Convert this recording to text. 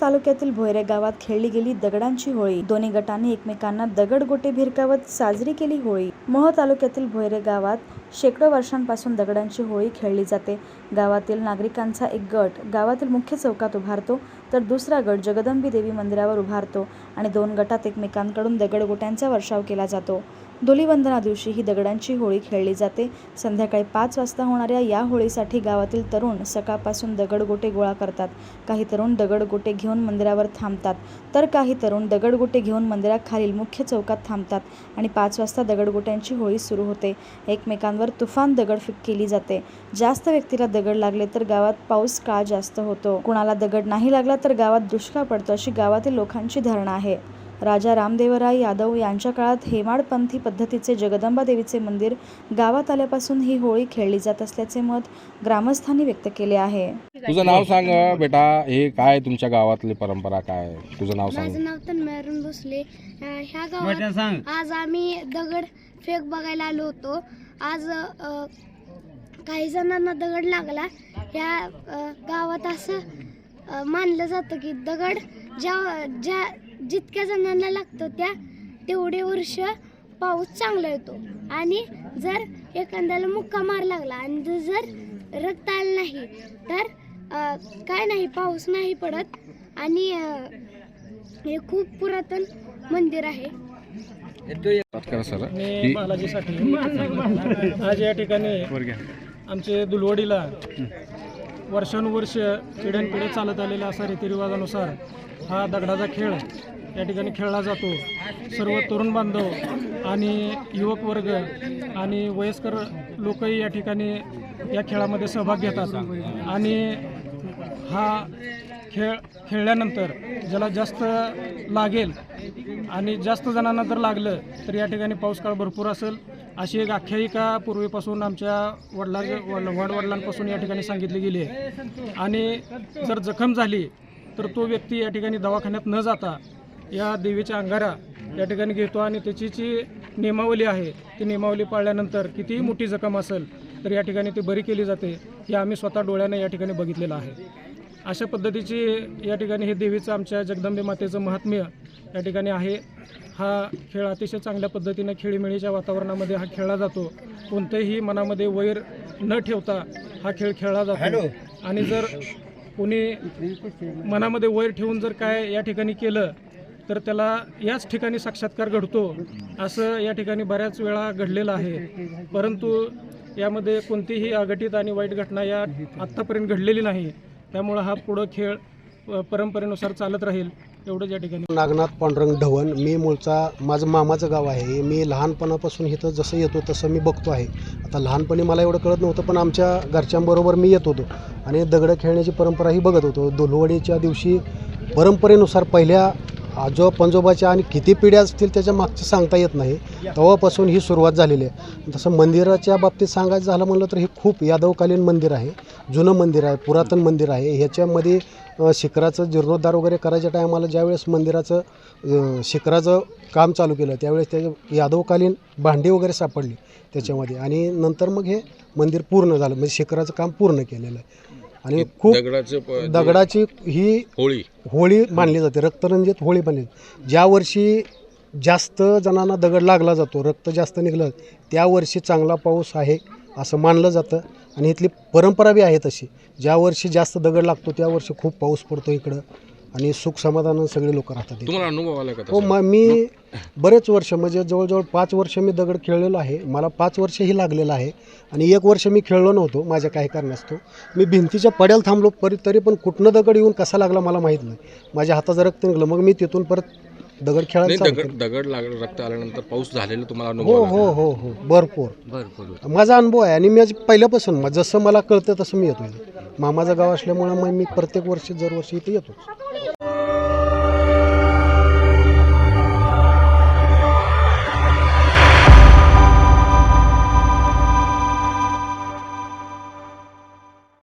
तालुक्यातील भोयरे गावात खेळली गेली दगडांची होळी। दोन्ही गटांनी एकमेकांना दगडगोटे भिरकावत साजरी केली होळी। मोहोळ तालुक्यातील भोयरे गावात शेकडो वर्षांपासून दगडांची होळी खेळली जाते। गावातील नागरिकांचा एक गट गावातील मुख्य चौकात उभारतो, तर दुसरा गट जगदंबी देवी मंदिरावर उभारतो आणि दोन गटात एकमेकांकडून दगडगोट्यांचा वर्षाव केला जातो। धुलीवंदना दिवशी ही दगडांची होळी खेळली जाते। संध्याकाळी 5 वाजता होणाऱ्या या होळीसाठी गावातील तरुण सकाळपासून दगडगोटे गोळा करतात। काही तरुण दगडगोटे घेऊन मंदिरावर थांबतात, तर काही तरुण दगडगोटे घेऊन मंदिराखालील मुख्य चौकात थांबतात आणि 5 वाजता दगडगोट्यांची होळी सुरू होते। एकमेकांवर तुफान दगडफेक केली जाते। जास्त व्यक्तीला दगड लागले तर गावात पाऊस काळ जास्त होतो, कुणाला दगड नाही लागला तर गावात दुष्काळ पडतो, अशी गावातील लोकांची धारणा आहे। राजा रामदेवराय यादव यांच्या काळात हेमाडपंथी पद्धतीचे जगदंबा देवीचे मंदिर गावात आल्यापासून ही होळी खेळली जात असल्याचे मत ग्रामस्थांनी व्यक्त केले आहे। तुझं नाव सांग बेटा, हे काय तुमच्या गावातली परंपरा काय? तुझं नाव सांग। माझं नाव तन्मय भोसले। ह्या गावात आज आम्ही दगड फेक बघायला आलो होतो। आज काही जणांना दगड लागला। ह्या गावात असं मानलं जातं की दगड ज्या जितक्या जणांना लागतो तेवढे वर्ष पाऊस चांगला येतो, आणि जर एखाद्याला मुक्का मार लागला आणि जर रक्त आलं नाही तर काय नाही, पाऊस नाही पडत। आणि हे खूप पुरातन मंदिर आहे। मी बालाजीसाठी आज या ठिकाणी आमचे दुलवडीला वर्षानुवर्ष पिढ्यानपिढ्या चालत आलेला असा रीतिरिवाजानुसार हा दगडाचा खेळ या ठिकाणी खेळला जातो। सर्व तरुण बांधव आणि युवक वर्ग आणि वयस्कर लोकही या ठिकाणी या खेळामध्ये सहभाग घेतात। आणि हा खेळ खेळल्यानंतर ज्याला जास्त लागेल आणि जास्त जणांना जर लागलं तर या ठिकाणी पाऊस काळ भरपूर असेल, अशी एक आख्यायिका पूर्वीपासून आमच्या वडिलांपासून या ठिकाणी सांगितली गेली आहे। आणि जर जखम झाली तर तो व्यक्ती या ठिकाणी दवाखान्यात न जाता या देवीच्या अंगारा या ठिकाणी घेतो आणि त्याची जी नियमावली आहे ती नियमावली पाळल्यानंतर कितीही मोठी जखम असेल तर या ठिकाणी ती बरी केली जाते। हे आम्ही स्वतः डोळ्याने या ठिकाणी बघितलेलं आहे। अशा पद्धतीची या ठिकाणी हे देवीचं आमच्या जगदंबे मातेचं महात्म्य या ठिकाणी आहे। हा खेळ अतिशय चांगल्या पद्धतीने खेळीमेळीच्या वातावरणामध्ये हा खेळला जातो। कोणतेही मनामध्ये वैर न ठेवता हा खेळ खेळला जातो। आणि जर कोणी मनामध्ये वैर ठेवून जर काय या ठिकाणी केलं तर त्याला याच ठिकाणी साक्षात्कार घडतो, असं या ठिकाणी बऱ्याच वेळा घडलेलं आहे। परंतु यामध्ये कोणतीही अघटित आणि वाईट घटना या आत्तापर्यंत घडलेली नाही, त्यामुळं हा पुढं खेळ परंपरेनुसार चालत राहील एवढंच या ठिकाणी। नागनाथ पांडुरंग ढवण, मी मूळचा माझं मामाचं गाव आहे। मी लहानपणापासून इथं जसं येतो तसं मी बघतो आहे। आता लहानपणी मला एवढं कळत नव्हतं, पण आमच्या घरच्यांबरोबर मी येत होतो आणि दगडं खेळण्याची परंपरा ही बघत होतो। धुलवडीच्या दिवशी परंपरेनुसार पहिल्या पंजोबाच्या आणि किती पिढ्या असतील त्याच्या मागचं सांगता येत नाही, तेव्हापासून ही सुरुवात झालेली आहे। तसं मंदिराच्या बाबतीत सांगायचं झालं म्हणलं तर हे खूप यादवकालीन मंदिर आहे, जुनं मंदिर आहे, पुरातन मंदिर आहे। ह्याच्यामध्ये शिखराचं जीर्णोद्धार वगैरे करायच्या टायमाला ज्यावेळेस मंदिराचं शिखराचं काम चालू केलं त्यावेळेस त्याच्या यादवकालीन भांडी वगैरे सापडली त्याच्यामध्ये, आणि नंतर मग हे मंदिर पूर्ण झालं, म्हणजे शिखराचं काम पूर्ण केलेलं आहे। आणि खूप दगडाची ही होळी मानली जाते, रक्तरंजित होळी मानली जाते। ज्या वर्षी जास्त जणांना दगड लागला जातो, रक्त जास्त निघलं, त्या वर्षी चांगला पाऊस आहे असं मानलं जातं। आणि इथली परंपरा बी आहे तशी, ज्या वर्षी जास्त दगड लागतो त्या वर्षी खूप पाऊस पडतो इकडं आणि सुख समाधानानं सगळे लोक राहतात। तुम्हाला अनुभव आला का? हो, मी बरेच वर्ष म्हणजे जवळजवळ 5 वर्ष मी दगड खेळलेलो आहे। मला 5 वर्षही लागलेलं आहे आणि 1 वर्ष मी खेळलो नव्हतो माझ्या काही कारणास्तव। मी भिंतीच्या पड्याला थांबलो, तरी पण कुठनं दगड येऊन कसा लागला मला माहीत नाही, माझ्या हाताचं रक्त निघलं। मग मी तिथून परत दगड खेळायला दगड लागलं, रक्त आल्यानंतर पाऊस झालेला तुम्हाला अनुभव? हो हो हो हो, भरपूर माझा अनुभव आहे। आणि मी पहिल्यापासून जसं मला कळतं तसं मी येतो। मामाचं गाव असल्यामुळं मग मी प्रत्येक वर्षी दरवर्षी इथे येतो।